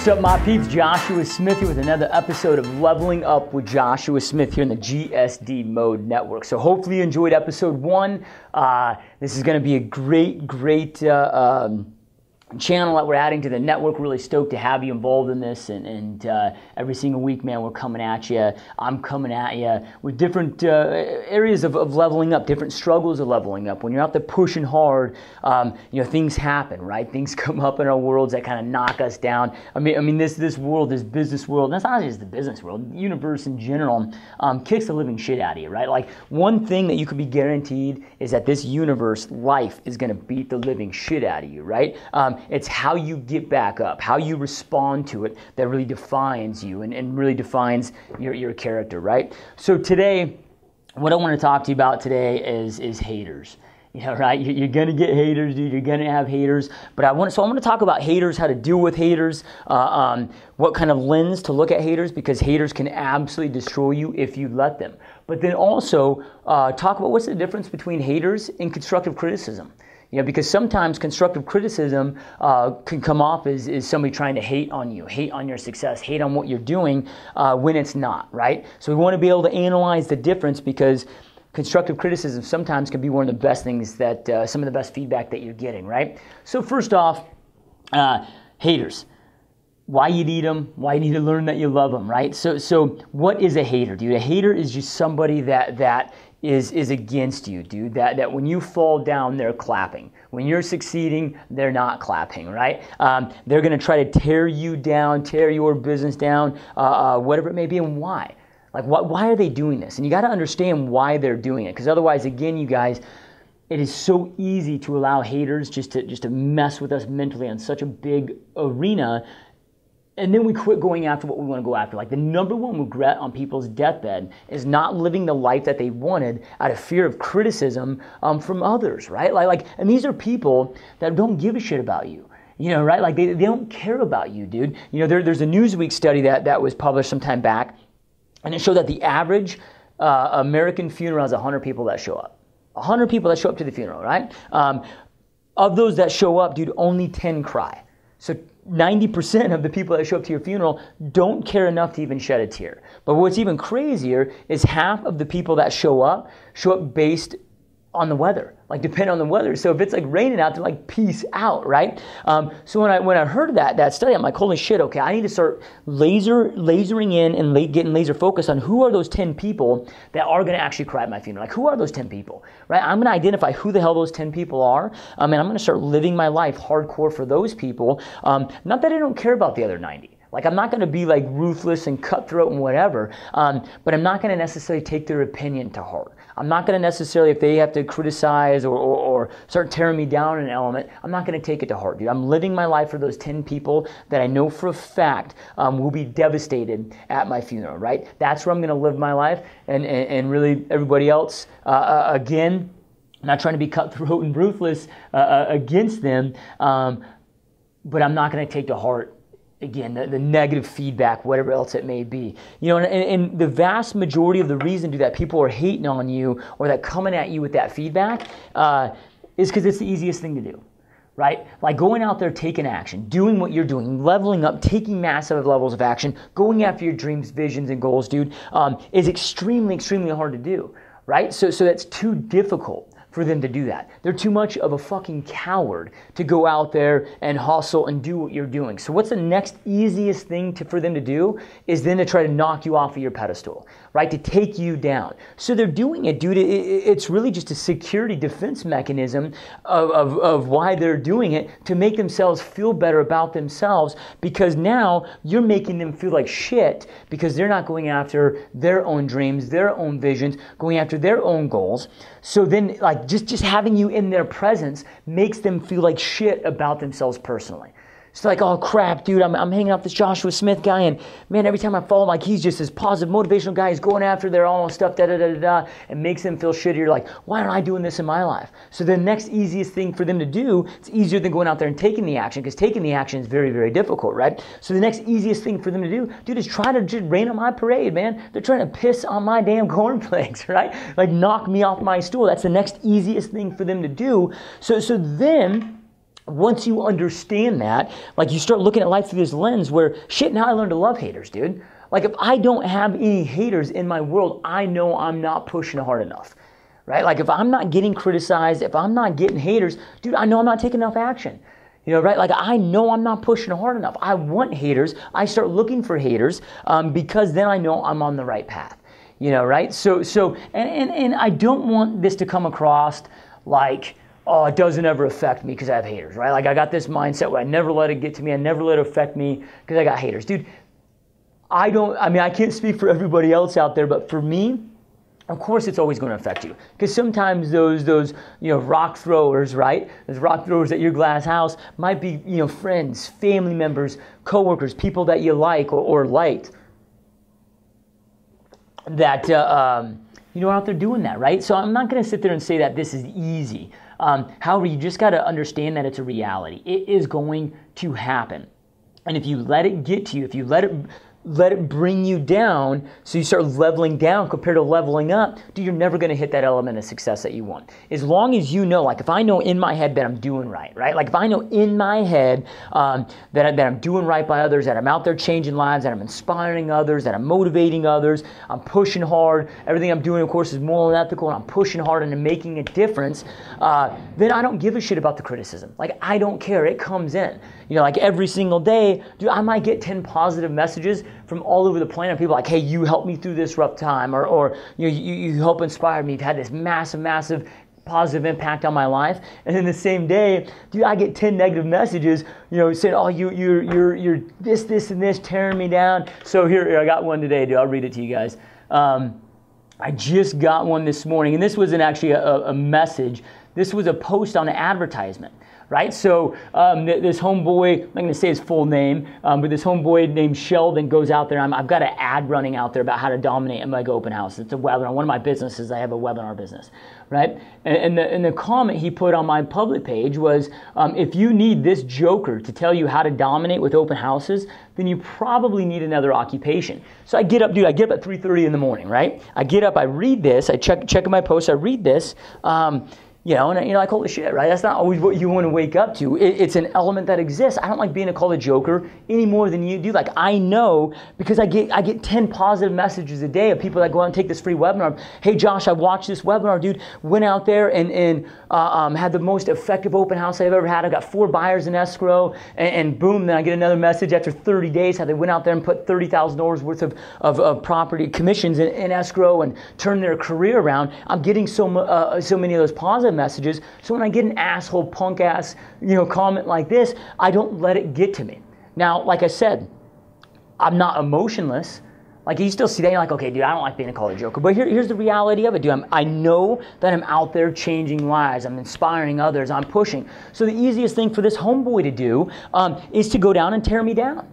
What's up, my peeps? Joshua Smith here with another episode of Leveling Up with Joshua Smith here in the GSD Mode Network. So hopefully you enjoyed episode 1. This is going to be a great channel that we're adding to the network. Really stoked to have you involved in this, and every single week, man, we're coming at you. I'm coming at you with different areas of leveling up, different struggles of leveling up. When you're out there pushing hard, things happen, right? Things come up in our worlds that kind of knock us down. I mean, this world, this business world, that's not just the business world, the universe in general, kicks the living shit out of you, right? Like, one thing that you could be guaranteed is that this universe, life, is going to beat the living shit out of you, right? It's how you get back up, how you respond to it that really defines you and really defines your character, right? So today, what I want to talk to you about today is haters. You know, right? You're going to get haters, dude. You're going to have haters. But I want to talk about haters, how to deal with haters, what kind of lens to look at haters, because haters can absolutely destroy you if you let them. But then also talk about what's the difference between haters and constructive criticism. You know, because sometimes constructive criticism can come off as somebody trying to hate on you, hate on your success, hate on what you're doing when it's not, right? So we want to be able to analyze the difference, because constructive criticism sometimes can be one of the best things that, some of the best feedback that you're getting, right? So first off, haters. Why you need them, why you need to learn that you love them, right? So what is a hater, dude? A hater is just somebody that is against you, dude. That when you fall down, they're clapping. When you're succeeding, they're not clapping, right? They're going to try to tear you down, tear your business down, whatever it may be, and why? Like, why are they doing this? And you got to understand why they're doing it, because otherwise, again, you guys, it is so easy to allow haters just to mess with us mentally on such a big arena. And then we quit going after what we want to go after. Like, the number one regret on people's deathbed is not living the life that they wanted out of fear of criticism from others, right? And these are people that don't give a shit about you. You know, right? Like, they don't care about you, dude. You know, there's a Newsweek study that was published some time back, and it showed that the average American funeral has 100 people that show up. 100 people that show up to the funeral, right? Of those that show up, dude, only 10 cry. So 90% of the people that show up to your funeral don't care enough to even shed a tear. But what's even crazier is half of the people that show up based on the weather, like depend on the weather. So if it's like raining out, they're like, peace out, right? So when I heard that study, I'm like, holy shit, okay, I need to start lasering in and getting laser focused on who are those 10 people that are going to actually cry at my funeral. Like, who are those 10 people, right? I'm going to identify who the hell those 10 people are, and I'm going to start living my life hardcore for those people. Not that I don't care about the other 90. Like, I'm not going to be like ruthless and cutthroat and whatever, but I'm not going to necessarily take their opinion to heart. I'm not going to necessarily, if they have to criticize or start tearing me down in an element, I'm not going to take it to heart, dude. I'm living my life for those 10 people that I know for a fact will be devastated at my funeral, right? That's where I'm going to live my life, and really everybody else, again, I'm not trying to be cutthroat and ruthless against them, but I'm not going to take to heart, again, the negative feedback, whatever else it may be. You know, and the vast majority of the reason that people are hating on you or that coming at you with that feedback is because it's the easiest thing to do, right? Like, going out there, taking action, doing what you're doing, leveling up, taking massive levels of action, going after your dreams, visions, and goals, dude, is extremely, extremely hard to do, right? So that's too difficult for them to do that. They're too much of a fucking coward to go out there and hustle and do what you're doing. So what's the next easiest thing for them to do is then to try to knock you off of your pedestal, right? To take you down. So they're doing it, dude. It's really just a security defense mechanism of why they're doing it, to make themselves feel better about themselves, because now you're making them feel like shit because they're not going after their own dreams, their own visions, going after their own goals. So then, like, just having you in their presence makes them feel like shit about themselves personally. It's like, oh crap, dude, I'm hanging out with this Joshua Smith guy, and man, every time I follow him, like, he's just this positive, motivational guy. He's going after their own stuff, and makes them feel shitty. You're like, why aren't I doing this in my life? So the next easiest thing for them to do, it's easier than going out there and taking the action, because taking the action is very, very difficult, right? So the next easiest thing for them to do, dude, is try to just rain on my parade, man. They're trying to piss on my damn cornflakes, right? Like, knock me off my stool. That's the next easiest thing for them to do. So then, once you understand that, like you start looking at life through this lens where, shit, now I learned to love haters, dude. Like if I don't have any haters in my world, I know I'm not pushing hard enough, right? Like if I'm not getting criticized, if I'm not getting haters, dude, I know I'm not taking enough action. You know, right? Like I know I'm not pushing hard enough. I want haters. I start looking for haters because then I know I'm on the right path. You know, right? And I don't want this to come across like, oh, it doesn't ever affect me because I have haters, right? Like I got this mindset where I never let it get to me. I never let it affect me because I got haters. Dude, I can't speak for everybody else out there, but for me, of course it's always going to affect you. Because sometimes those rock throwers, right? Those rock throwers at your glass house might be, friends, family members, coworkers, people that you like or liked that, are out there doing that, right? So I'm not going to sit there and say that this is easy. However, you just got to understand that it's a reality. It is going to happen. And if you let it get to you, if you let it bring you down, so you start leveling down compared to leveling up, dude, you're never going to hit that element of success that you want. As long as you know, like if I know in my head that I'm doing right? Like if I know in my head that I'm doing right by others, that I'm out there changing lives, that I'm inspiring others, that I'm motivating others, I'm pushing hard, everything I'm doing, of course, is moral and ethical, and I'm pushing hard and making a difference, then I don't give a shit about the criticism. Like I don't care. It comes in. Like every single day, dude, I might get 10 positive messages from all over the planet. People like, hey, you helped me through this rough time, or you help inspire me. You've had this massive positive impact on my life. And then the same day, dude, I get 10 negative messages, saying, oh, you're this and this, tearing me down. So here, I got one today, dude. I'll read it to you guys. I just got one this morning, and this wasn't actually a message. This was a post on an advertisement. Right? So this homeboy, I'm not going to say his full name, but this homeboy named Sheldon goes out there. I've got an ad running out there about how to dominate a mega open house. It's a webinar. One of my businesses, I have a webinar business, right? And the comment he put on my public page was, if you need this joker to tell you how to dominate with open houses, then you probably need another occupation. So I get up, dude. I get up at 3:30 in the morning, right? I get up, I read this, I check my post, I read this. I call it shit, right? That's not always what you want to wake up to. It's an element that exists. I don't like being called a joker any more than you do. Like I know because I get 10 positive messages a day of people that go out and take this free webinar. Hey Josh, I watched this webinar, dude. Went out there and had the most effective open house I've ever had. I got 4 buyers in escrow, and boom, then I get another message after 30 days how they went out there and put $30,000 worth of property commissions in escrow and turned their career around. I'm getting so many of those positive messages. So when I get an asshole, punk ass, comment like this, I don't let it get to me. Now, like I said, I'm not emotionless. Like you still see that, you're like, okay, dude, I don't like being called a joker. But here's the reality of it, dude. I know that I'm out there changing lives. I'm inspiring others. I'm pushing. So the easiest thing for this homeboy to do is to go down and tear me down.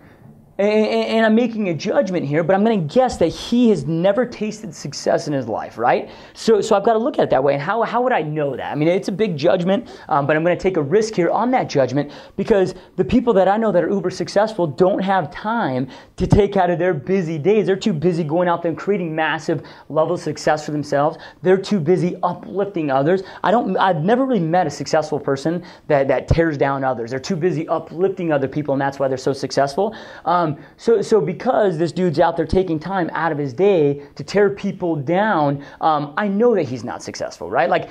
And I'm making a judgment here, but I'm going to guess that he has never tasted success in his life, right? So I've got to look at it that way. And how would I know that? I mean, it's a big judgment, but I'm going to take a risk here on that judgment because the people that I know that are uber successful don't have time to take out of their busy days. They're too busy going out there and creating massive level of success for themselves. They're too busy uplifting others. I've never really met a successful person that tears down others. They're too busy uplifting other people, and that's why they're so successful. So because this dude's out there taking time out of his day to tear people down, I know that he's not successful, right? Like,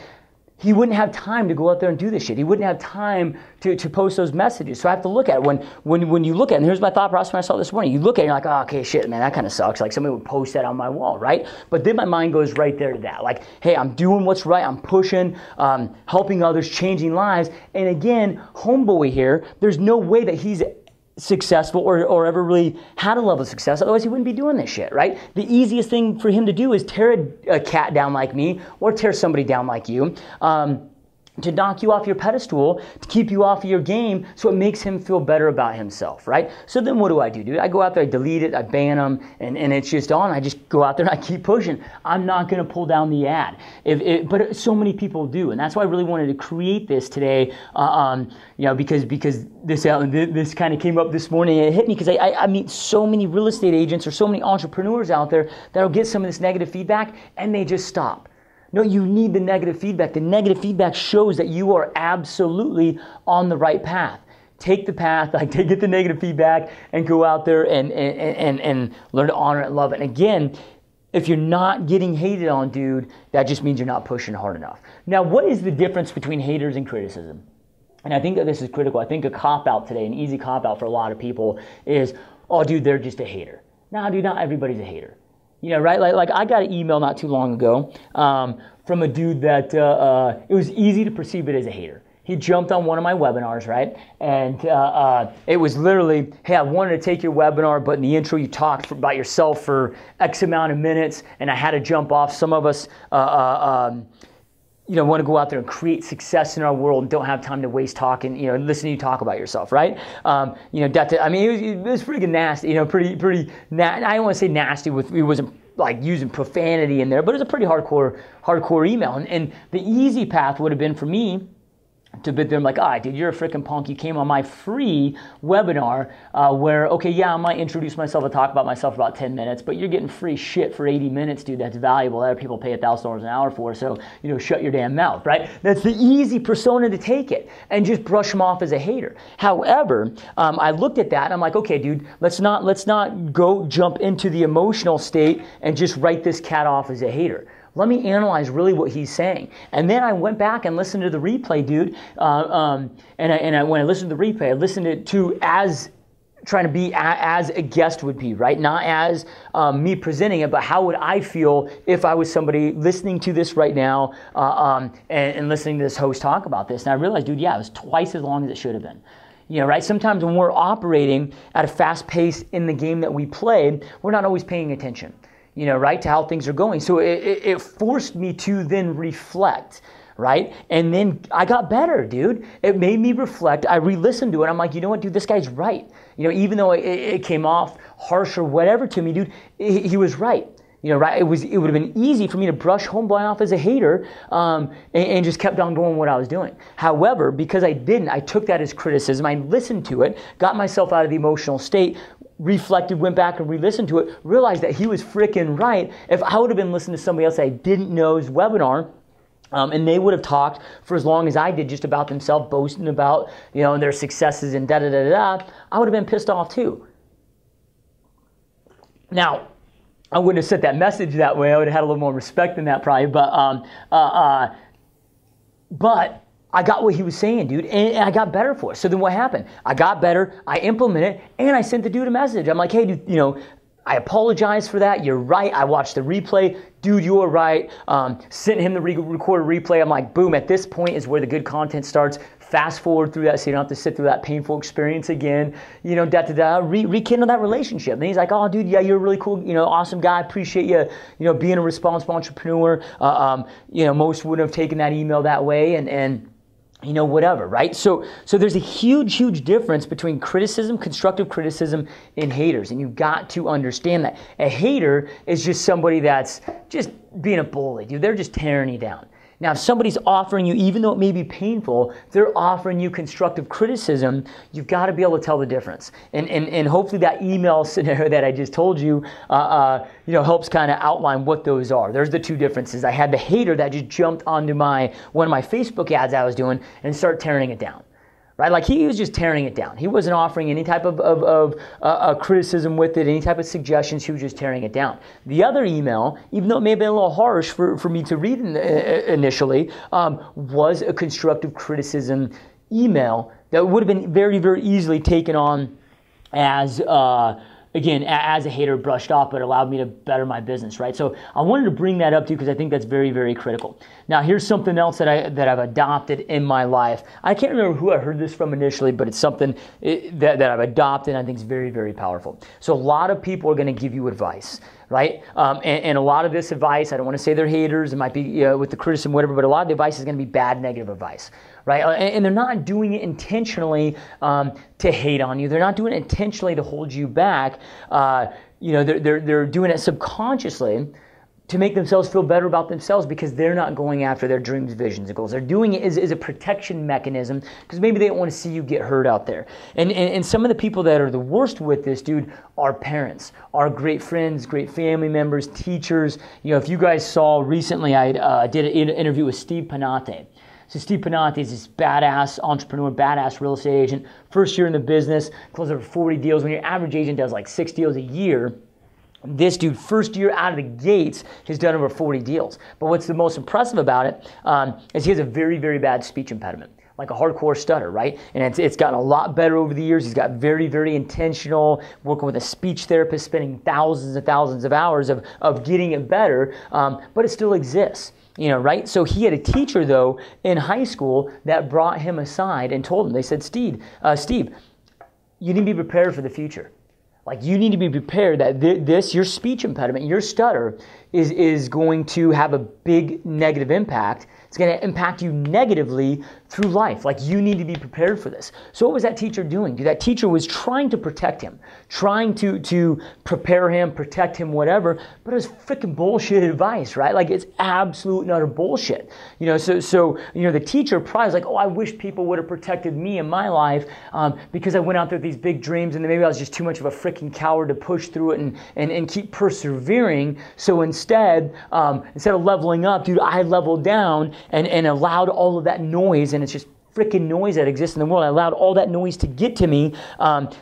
he wouldn't have time to go out there and do this shit. He wouldn't have time to post those messages. So I have to look at it. When you look at it, and here's my thought process when I saw it this morning. You look at it and you're like, oh, okay, shit, man, that kind of sucks. Like somebody would post that on my wall, right? But then my mind goes right there to that. Like, hey, I'm doing what's right. I'm pushing, helping others, changing lives. And again, homeboy here, there's no way that he's successful or ever really had a level of success. Otherwise, he wouldn't be doing this shit, right? The easiest thing for him to do is tear a cat down like me or tear somebody down like you. To knock you off your pedestal, to keep you off of your game, so it makes him feel better about himself, right? So then what do I do, dude? I go out there, I delete it, I ban them, and it's just on. I just go out there and I keep pushing. I'm not going to pull down the ad. But so many people do, and that's why I really wanted to create this today, because this kind of came up this morning and it hit me because I meet so many real estate agents or so many entrepreneurs out there that'll get some of this negative feedback and they just stop. No, you need the negative feedback. The negative feedback shows that you are absolutely on the right path. Take the path, get the negative feedback and go out there and learn to honor it and love it. And again, if you're not getting hated on, dude, that just means you're not pushing hard enough. Now, what is the difference between haters and criticism? And I think that this is critical. I think a cop-out today, an easy cop-out for a lot of people is, oh, dude, they're just a hater. Nah, dude, not everybody's a hater. You know, right? Like I got an email not too long ago from a dude that it was easy to perceive it as a hater. He jumped on one of my webinars, right? And it was literally, hey, I wanted to take your webinar, but in the intro you talked about yourself for X amount of minutes, and I had to jump off. Some of us, want to go out there and create success in our world and don't have time to waste talking, listening to you talk about yourself, right? It was freaking nasty, pretty. I don't want to say nasty. It wasn't like using profanity in there, but it was a pretty hardcore email. And the easy path would have been for me to bid them like, all right, dude, you're a freaking punk. You came on my free webinar where, okay, yeah, I might introduce myself and talk about myself for about 10 minutes, but you're getting free shit for 80 minutes, dude. That's valuable. That people pay $1,000 an hour for. So, shut your damn mouth, right? That's the easy persona to take it and just brush them off as a hater. However, I looked at that and I'm like, okay, dude, let's not go jump into the emotional state and just write this cat off as a hater. Let me analyze really what he's saying. And then I went back and listened to the replay, dude. When I listened to the replay, I listened to as trying to be as a guest would be, right? Not as me presenting it, but how would I feel if I was somebody listening to this right now and listening to this host talk about this. And I realized, dude, yeah, it was twice as long as it should have been. Right? Sometimes when we're operating at a fast pace in the game that we play, we're not always paying attention. Right, to how things are going. So it forced me to then reflect, right? And then I got better, dude. It made me reflect. I re-listened to it. I'm like, you know what, dude, this guy's right. Even though it came off harsh or whatever to me, dude, he was right. Right? It would have been easy for me to brush Homeboy off as a hater and just kept on going what I was doing. However, because I didn't, I took that as criticism. I listened to it, got myself out of the emotional state, reflected, went back and re-listened to it, realized that he was freaking right. If I would have been listening to somebody else that I didn't know's webinar, and they would have talked for as long as I did just about themselves, boasting about, their successes and da-da-da-da-da, I would have been pissed off too. Now, I wouldn't have sent that message that way. I would have had a little more respect than that probably, but I got what he was saying, dude, and I got better for it. So then what happened? I got better, I implemented it, and I sent the dude a message. I'm like, hey, dude, I apologize for that. You're right. I watched the replay. Dude, you were right. Sent him the recorded replay. I'm like, boom, at this point is where the good content starts. Fast forward through that so you don't have to sit through that painful experience again, rekindle that relationship. And he's like, oh, dude, yeah, you're a really cool, awesome guy. Appreciate you, being a responsible entrepreneur. Most wouldn't have taken that email that way and whatever, right? So there's a huge difference between criticism, constructive criticism, and haters. And you've got to understand that. A hater is just somebody that's just being a bully, dude. They're just tearing you down. Now, if somebody's offering you, even though it may be painful, they're offering you constructive criticism, you've got to be able to tell the difference. And hopefully that email scenario that I just told you, helps kind of outline what those are. There's the two differences. I had the hater that just jumped onto one of my Facebook ads I was doing and started tearing it down. Right? Like he was just tearing it down. He wasn't offering any type of criticism with it, any type of suggestions. He was just tearing it down. The other email, even though it may have been a little harsh for me to read initially, was a constructive criticism email that would have been very, very easily taken on as as a hater, brushed off, but allowed me to better my business, right? So I wanted to bring that up to you because I think that's very, very critical. Now, here's something else that I've adopted in my life. I can't remember who I heard this from initially, but it's something that I've adopted and I think is very, very powerful. So a lot of people are going to give you advice, right? And a lot of this advice, I don't want to say they're haters, it might be with the criticism, whatever, but a lot of the advice is going to be bad, negative advice, right? And they're not doing it intentionally to hate on you. They're not doing it intentionally to hold you back. They're doing it subconsciously to make themselves feel better about themselves because they're not going after their dreams, visions, and goals. They're doing it as a protection mechanism because maybe they don't want to see you get hurt out there. And some of the people that are the worst with this, dude, are parents, are great friends, great family members, teachers. You know, if you guys saw recently, I did an interview with Steve Panate. So Steve Panate is this badass entrepreneur, badass real estate agent. First year in the business, closed over 40 deals. When your average agent does like 6 deals a year, this dude, first year out of the gates, has done over 40 deals. But what's the most impressive about it is he has a very, very bad speech impediment, like a hardcore stutter, right? And it's gotten a lot better over the years. He's got very, very intentional, working with a speech therapist, spending thousands and thousands of hours of getting it better, but it still exists. You know, right? So he had a teacher, though, in high school that brought him aside and told him, they said, Steve, you need to be prepared for the future. Like, you need to be prepared that your speech impediment, your stutter, is going to have a big negative impact. It's going to impact you negatively through life. Like, you need to be prepared for this. So what was that teacher doing? Dude, that teacher was trying to protect him, trying to prepare him, protect him, whatever, but it was freaking bullshit advice, right? Like, it's absolute and utter bullshit. You know, so you know, the teacher probably was like, oh, I wish people would have protected me in my life because I went out there with these big dreams and maybe I was just too much of a freaking coward to push through it and keep persevering. So instead of leveling up, dude, I leveled down and allowed all of that noise, and it's just freaking noise that exists in the world. I allowed all that noise to get to me.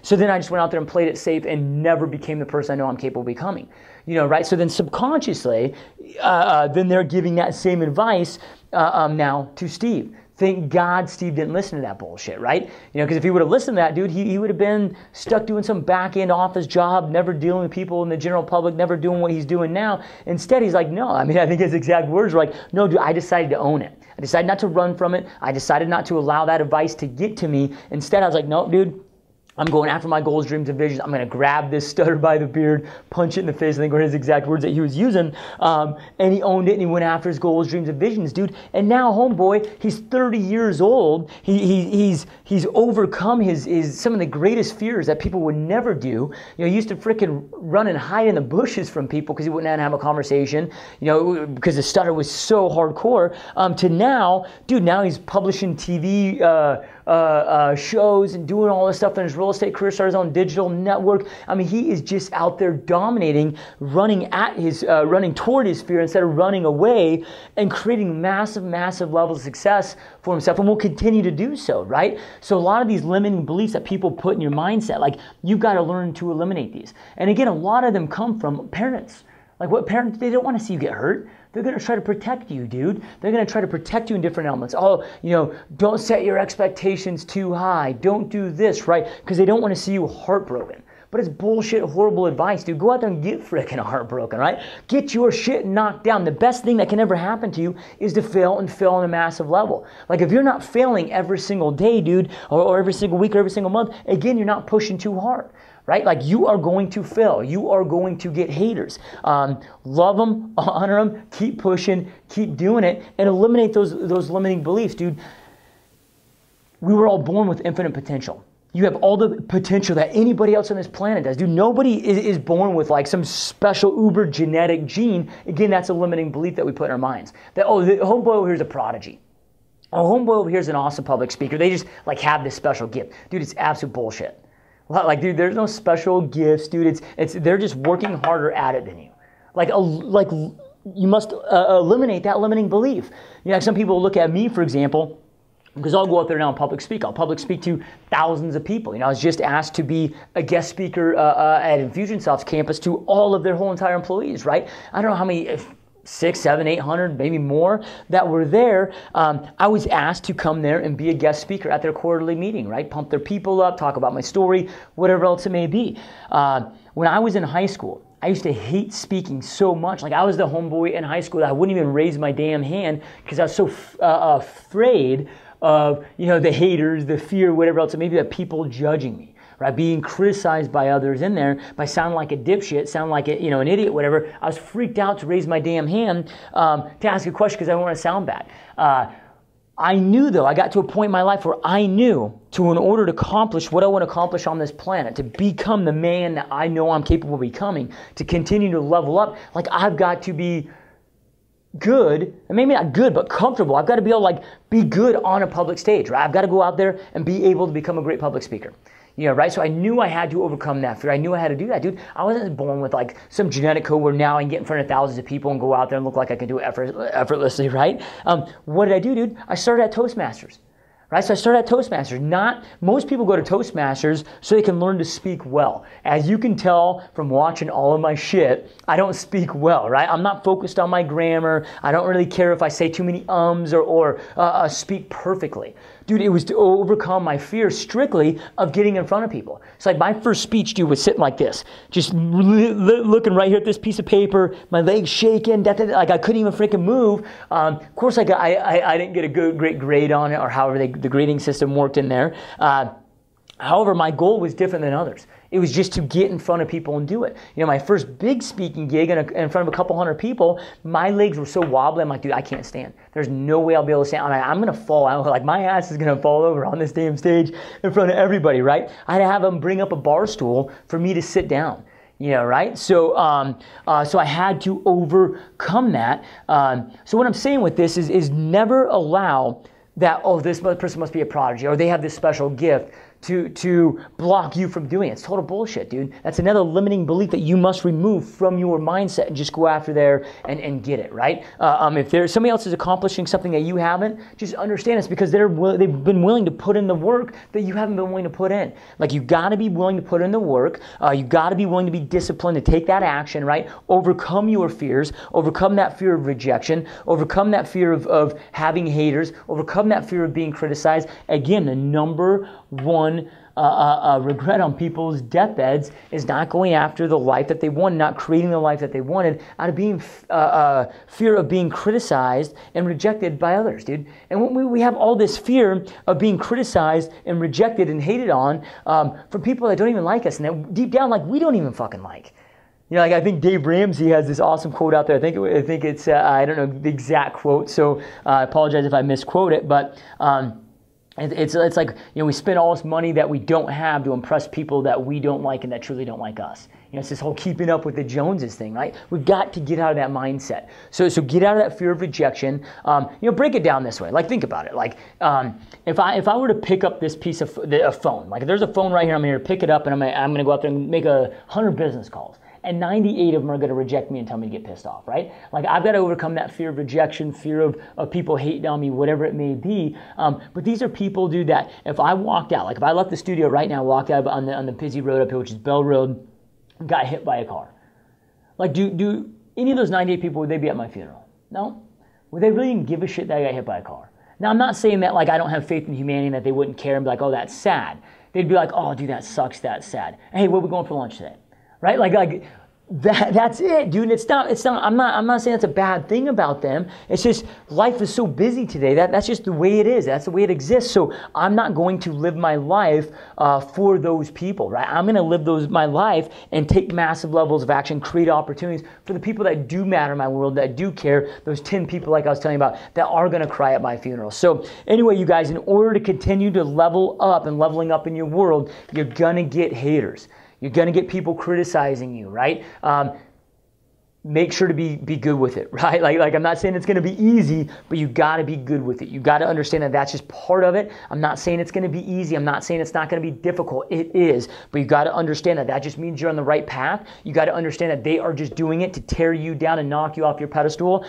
So then I just went out there and played it safe and never became the person I know I'm capable of becoming. You know, right? So then subconsciously, then they're giving that same advice now to Steve. Thank God Steve didn't listen to that bullshit, right? You know, because if he would have listened to that, dude, he would have been stuck doing some back-end office job, never dealing with people in the general public, never doing what he's doing now. Instead, he's like, no. I mean, I think his exact words were like, no, dude, I decided to own it. I decided not to run from it. I decided not to allow that advice to get to me. Instead, I was like, no, dude, I'm going after my goals, dreams, and visions. I'm going to grab this stutter by the beard, punch it in the face. I think were his exact words that he was using. And he owned it, and he went after his goals, dreams, and visions, dude. And now, homeboy, he's 30 years old. He's overcome his some of the greatest fears that people would never do. You know, he used to freaking run and hide in the bushes from people because he wouldn't have a conversation. You know, because the stutter was so hardcore. To now, dude, now he's publishing TV shows and doing all this stuff in his real estate career, started his own digital network. I mean, he is just out there dominating, running toward his fear instead of running away, and creating massive, massive levels of success for himself, and will continue to do so, right? So a lot of these limiting beliefs that people put in your mindset, like, you've got to learn to eliminate these. And again, a lot of them come from parents. Like, what parents, they don't want to see you get hurt. They're going to try to protect you, dude. They're going to try to protect you in different elements. Oh, you know, don't set your expectations too high. Don't do this, right? Because they don't want to see you heartbroken. But it's bullshit, horrible advice, dude. Go out there and get freaking heartbroken, right? Get your shit knocked down. The best thing that can ever happen to you is to fail and fail on a massive level. Like, if you're not failing every single day, dude, or every single week or every single month, again, you're not pushing too hard. Right? Like, you are going to fail. You are going to get haters. Love them, honor them, keep pushing, keep doing it, and eliminate those limiting beliefs, dude. We were all born with infinite potential. You have all the potential that anybody else on this planet does. Dude, nobody is born with like some special uber genetic gene. Again, that's a limiting belief that we put in our minds. That, oh, the homeboy over here is a prodigy. Oh, homeboy over here is an awesome public speaker. They just like have this special gift. Dude, it's absolute bullshit. Like, dude, there's no special gifts, dude. They're just working harder at it than you. Like you must eliminate that limiting belief. You know, some people look at me, for example, because I'll go out there now and public speak. I'll public speak to thousands of people. You know, I was just asked to be a guest speaker at Infusionsoft's campus to all of their whole entire employees, right? I don't know how many. 600, 700, 800, maybe more that were there. I was asked to come there and be a guest speaker at their quarterly meeting, right? Pump their people up, talk about my story, whatever else it may be. When I was in high school, I used to hate speaking so much. Like, I was the homeboy in high school that I wouldn't even raise my damn hand because I was so afraid of, you know, the haters, the fear, whatever else it may be, that people judging me. Right, being criticized by others in there, by sounding like a dipshit, sound like a, you know, an idiot, whatever. I was freaked out to raise my damn hand to ask a question because I didn't want to sound bad. I knew, though, I got to a point in my life where I knew in order to accomplish what I want to accomplish on this planet, to become the man that I know I'm capable of becoming, to continue to level up, like I've got to be good, and maybe not good, but comfortable. I've got to be able to be good on a public stage, right? I've got to go out there and be able to become a great public speaker. Right? So I knew I had to overcome that fear. I knew I had to do that, dude. I wasn't born with some genetic code where now I can get in front of thousands of people and go out there and look like I can do it effortlessly, right? What did I do, dude? I started at Toastmasters. Right? So I started at Toastmasters. Most people go to Toastmasters so they can learn to speak well. As you can tell from watching all of my shit, I don't speak well, right? I'm not focused on my grammar. I don't really care if I say too many ums or speak perfectly. Dude, it was to overcome my fear strictly of getting in front of people. It's like my first speech, dude, was sitting like this, just looking right here at this piece of paper, my legs shaking, like I couldn't even freaking move. Of course, I didn't get a great grade on it, or however the grading system worked in there. However, my goal was different than others. It was just to get in front of people and do it. My first big speaking gig in front of a couple hundred people, my legs were so wobbly, I'm like, dude, I can't stand. There's no way I'll be able to stand. I'm going to fall out. Like, my ass is going to fall over on this damn stage in front of everybody, right? I had to have them bring up a bar stool for me to sit down. Right? So so I had to overcome that. So what I'm saying with this is never allow that, oh, this person must be a prodigy, or they have this special gift to block you from doing it. It's total bullshit, dude. That's another limiting belief that you must remove from your mindset and just go after there and get it, right? If there's somebody else is accomplishing something that you haven't, just understand it's because they've been willing to put in the work that you haven't been willing to put in. Like, you got to be willing to put in the work. You got to be willing to be disciplined, to take that action, right? Overcome your fears, overcome that fear of rejection, overcome that fear of having haters, overcome that fear of being criticized. Again, the number one regret on people's deathbeds is not going after the life that they wanted, not creating the life that they wanted, out of being fear of being criticized and rejected by others, dude. And when we have all this fear of being criticized and rejected and hated on from people that don't even like us, and that deep down, we don't even fucking like. I think Dave Ramsey has this awesome quote out there. I think it's I don't know the exact quote, so I apologize if I misquote it, but it's like, we spend all this money that we don't have to impress people that we don't like and that truly don't like us. It's this whole keeping up with the Joneses thing, right? We've got to get out of that mindset. So get out of that fear of rejection. Break it down this way. Think about it. If I were to pick up this piece of a phone, if there's a phone right here, I'm here to pick it up, and I'm going to go out there and make 100 business calls. And 98 of them are going to reject me and tell me to get pissed off, right? I've got to overcome that fear of rejection, fear of people hating on me, whatever it may be. But these are people, dude, that if I walked out, if I left the studio right now, walked out on the busy road up here, which is Bell Road, got hit by a car. Do any of those 98 people, would they be at my funeral? No. Would they really even give a shit that I got hit by a car? Now, I'm not saying that I don't have faith in humanity and that they wouldn't care and be like, oh, that's sad. They'd be like, oh, dude, that sucks, that's sad. Hey, where are we going for lunch today? Right? That's it, dude. It's not. I'm not saying that's a bad thing about them. It's just life is so busy today. That's just the way it is. That's the way it exists. So I'm not going to live my life for those people, right? I'm going to live my life and take massive levels of action, create opportunities for the people that do matter in my world, that do care. Those 10 people, like I was telling you about, that are going to cry at my funeral. So anyway, you guys, in order to continue to level up and leveling up in your world, you're gonna get haters. You're going to get people criticizing you, right? Make sure to be good with it, right? I'm not saying it's going to be easy, but you got to be good with it. You got to understand that that's just part of it. I'm not saying it's going to be easy. I'm not saying it's not going to be difficult. It is, but you got to understand that just means you're on the right path. You got to understand that they are just doing it to tear you down and knock you off your pedestal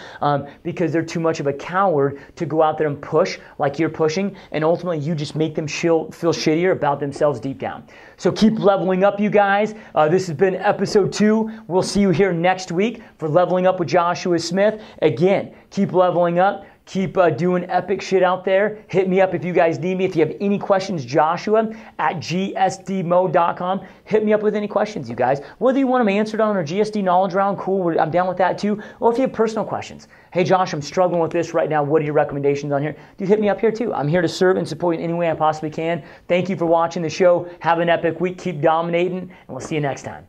because they're too much of a coward to go out there and push like you're pushing, and ultimately you just make them feel shittier about themselves deep down. So keep leveling up, you guys. This has been episode 2. We'll see you here next week for Leveling Up with Joshua Smith. Again, keep leveling up. Keep doing epic shit out there. Hit me up if you guys need me. If you have any questions, Joshua at gsdmo.com. Hit me up with any questions, you guys. Whether you want them answered on or GSD knowledge round, cool. I'm down with that too. Or if you have personal questions. Hey, Josh, I'm struggling with this right now. What are your recommendations on here? Dude, hit me up here too. I'm here to serve and support you in any way I possibly can. Thank you for watching the show. Have an epic week. Keep dominating, and we'll see you next time.